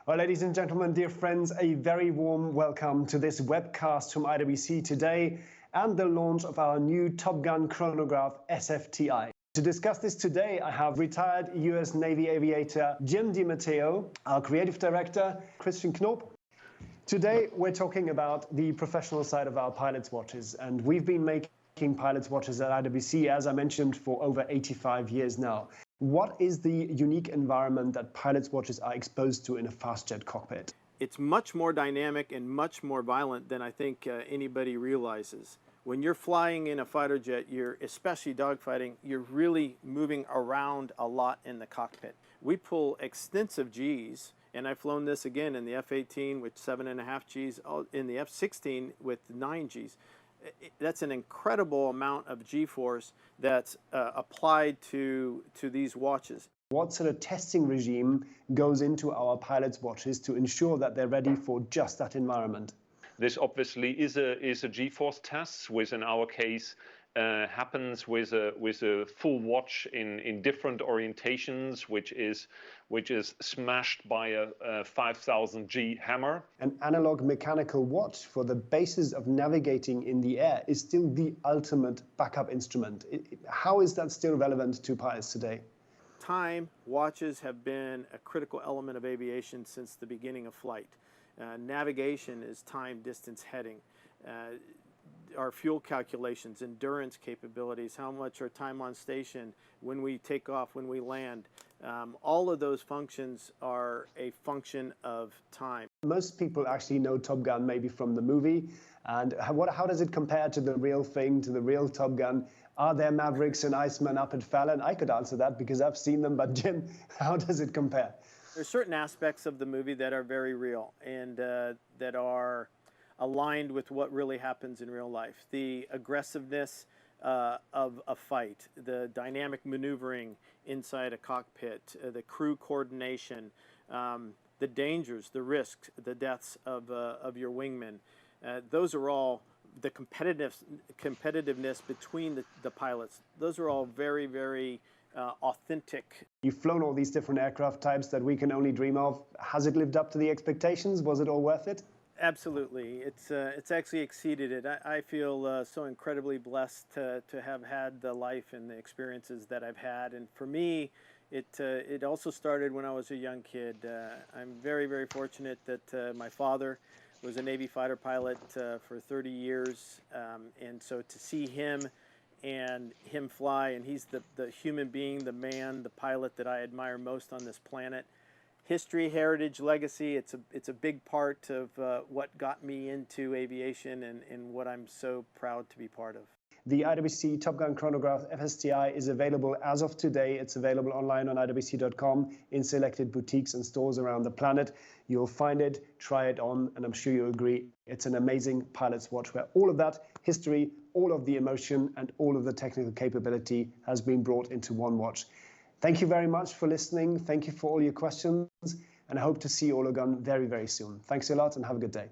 Well, ladies and gentlemen, dear friends, a very warm welcome to this webcast from IWC today and the launch of our new TopGun chronograph SFTI. To discuss this today, I have retired US Navy aviator Jim DiMatteo, our creative director, Christian Knoop. Today, we're talking about the professional side of our pilot's watches, and we've been making pilot's watches at IWC, as I mentioned, for over 85 years now. What is the unique environment that pilot's watches are exposed to in a fast jet cockpit? It's much more dynamic and much more violent than I think anybody realizes. When you're flying in a fighter jet, you're especially dogfighting, you're really moving around a lot in the cockpit. We pull extensive Gs, and I've flown this again in the F-18 with 7.5 Gs, in the F-16 with 9 Gs. That's an incredible amount of G-force that's applied to these watches. What sort of testing regime goes into our pilots' watches to ensure that they're ready for just that environment? This obviously is a G-force test, which in our case happens with a full watch in different orientations, which is smashed by a 5,000 G hammer. An analog mechanical watch for the basis of navigating in the air is still the ultimate backup instrument. How is that still relevant to pilots today? Time watches have been a critical element of aviation since the beginning of flight. Navigation is time, distance, heading. Our fuel calculations, endurance capabilities, how much our time on station, when we take off, when we land. All of those functions are a function of time. Most people actually know Top Gun maybe from the movie. And how does it compare to the real thing, to the real Top Gun? Are there Mavericks and Icemen up at Fallon? I could answer that because I've seen them, but Jim, how does it compare? There's certain aspects of the movie that are very real and that are aligned with what really happens in real life. The aggressiveness of a fight, the dynamic maneuvering inside a cockpit, the crew coordination, the dangers, the risks, the deaths of your wingmen. Those are all the competitiveness between the pilots. Those are all very, very authentic. You've flown all these different aircraft types that we can only dream of. Has it lived up to the expectations? Was it all worth it? Absolutely. It's actually exceeded it. I feel so incredibly blessed to have had the life and the experiences that I've had. And for me, it also started when I was a young kid. I'm very, very fortunate that my father was a Navy fighter pilot for 30 years. And so to see him and him fly, and he's the human being, the man, the pilot that I admire most on this planet. History, heritage, legacy, it's a big part of what got me into aviation and what I'm so proud to be part of. The IWC TopGun chronograph FSTI is available as of today. It's available online on IWC.com in selected boutiques and stores around the planet. You'll find it, try it on, and I'm sure you'll agree. It's an amazing pilot's watch where all of that history, all of the emotion, and all of the technical capability has been brought into one watch. Thank you very much for listening. Thank you for all your questions, and I hope to see you all again very, very soon. Thanks a lot and have a good day.